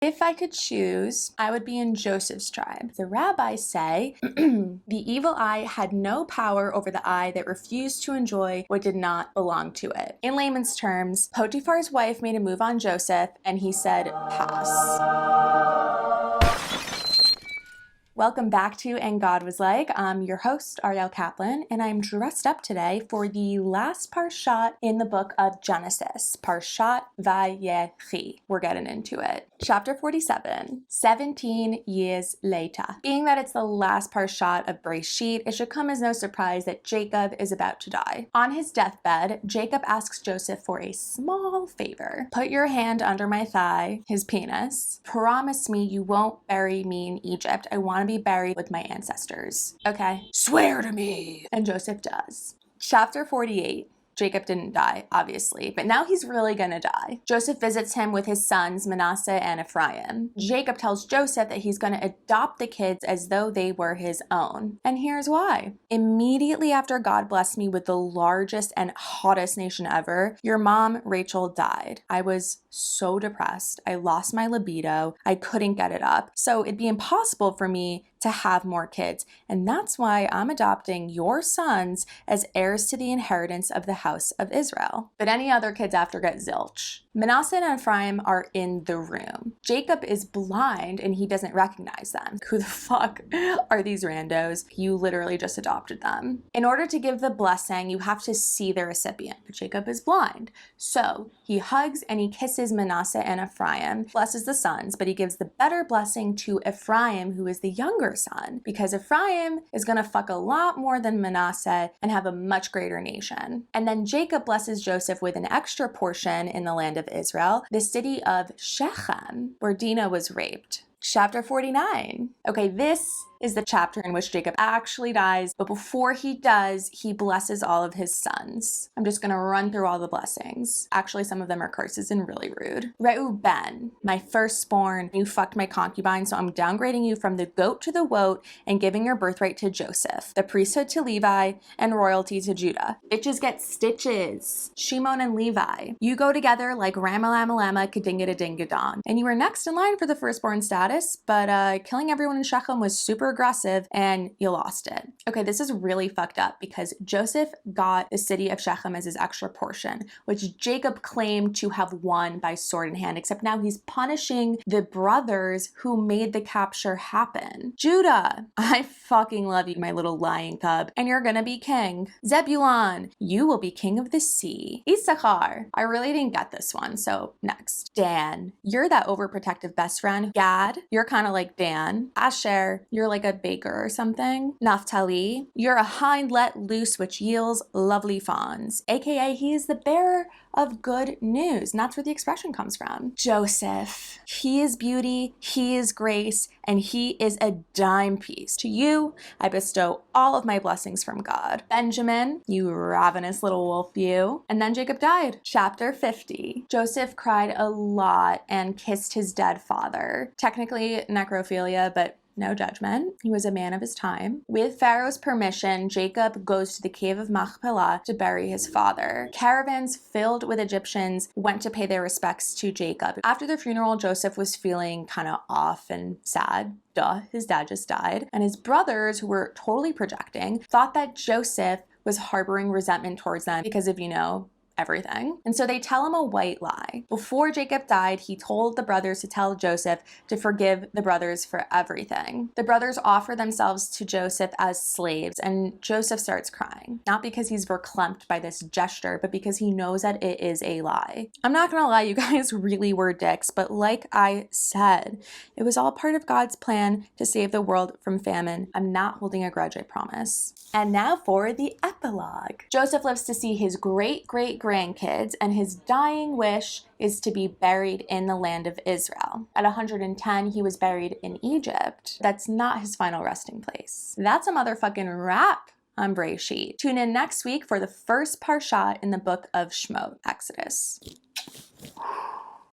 If I could choose, I would be in Joseph's tribe. The rabbis say the evil eye had no power over the eye that refused to enjoy what did not belong to it. In layman's terms, Potiphar's wife made a move on Joseph and he said, pass. Welcome back to And God Was Like. I'm your host, Ariel Kaplan, and I'm dressed up today for the last parshat in the book of Genesis, Parshat Vayechi. We're getting into it. Chapter 47, 17 years later. Being that it's the last parshat of Breshit, it should come as no surprise that Jacob is about to die. On his deathbed, Jacob asks Joseph for a small favor. Put your hand under my thigh, his penis. Promise me you won't bury me in Egypt. I want to be buried with my ancestors. Okay? Swear to me! And Joseph does. Chapter 48. Jacob didn't die, obviously, but now he's really gonna die. Joseph visits him with his sons, Manasseh and Ephraim. Jacob tells Joseph that he's gonna adopt the kids as though they were his own. And here's why. Immediately after God blessed me with the largest and hottest nation ever, your mom, Rachel, died. I was so depressed. I lost my libido. I couldn't get it up. So it'd be impossible for me to have more kids. And that's why I'm adopting your sons as heirs to the inheritance of the house of Israel. But any other kids after get zilch. Manasseh and Ephraim are in the room. Jacob is blind and he doesn't recognize them. Who the fuck are these randos? You literally just adopted them. In order to give the blessing, you have to see the recipient, but Jacob is blind. So he hugs and he kisses Manasseh and Ephraim, blesses the sons, but he gives the better blessing to Ephraim, who is the younger son, because Ephraim is gonna fuck a lot more than Manasseh and have a much greater nation. And then Jacob blesses Joseph with an extra portion in the land of Israel, the city of Shechem, where Dinah was raped. Chapter 49. Okay, this is the chapter in which Jacob actually dies, but before he does, he blesses all of his sons. I'm just gonna run through all the blessings. Actually, some of them are curses and really rude. Reuben, my firstborn, you fucked my concubine, so I'm downgrading you from the goat to the woat and giving your birthright to Joseph, the priesthood to Levi, and royalty to Judah. Bitches get stitches. Shimon and Levi, you go together like Rama Lama Lama Kadinga Dinga Don. And you were next in line for the firstborn status, but killing everyone in Shechem was super aggressive and you lost it. Okay, this is really fucked up because Joseph got the city of Shechem as his extra portion, which Jacob claimed to have won by sword in hand, except now he's punishing the brothers who made the capture happen. Judah, I fucking love you, my little lion cub, and you're gonna be king. Zebulon, you will be king of the sea. Issachar, I really didn't get this one, so next. Dan, you're that overprotective best friend. Gad, you're kind of like Dan. Asher, you're like a baker or something. Naphtali, you're a hind let loose which yields lovely fawns, aka he is the bearer of good news, and that's where the expression comes from. Joseph, he is beauty, he is grace, and he is a dime piece. To you, I bestow all of my blessings from God. Benjamin, you ravenous little wolf you. And then Jacob died. Chapter 50. Joseph cried a lot and kissed his dead father. Technically necrophilia, but no judgment. He was a man of his time. With Pharaoh's permission, Jacob goes to the cave of Machpelah to bury his father. Caravans filled with Egyptians went to pay their respects to Jacob. After the funeral, Joseph was feeling kind of off and sad. Duh, his dad just died. And his brothers, who were totally projecting, thought that Joseph was harboring resentment towards them because of, everything. And so they tell him a white lie. Before Jacob died, he told the brothers to tell Joseph to forgive the brothers for everything. The brothers offer themselves to Joseph as slaves, and Joseph starts crying. Not because he's verklempt by this gesture, but because he knows that it is a lie. I'm not gonna lie, you guys really were dicks, but like I said, it was all part of God's plan to save the world from famine. I'm not holding a grudge, I promise. And now for the epilogue. Joseph lives to see his great-great-grandkids, and his dying wish is to be buried in the land of Israel. At 110, he was buried in Egypt. That's not his final resting place. That's a motherfucking wrap on Breshit. Tune in next week for the first parshat in the book of Shemot, Exodus.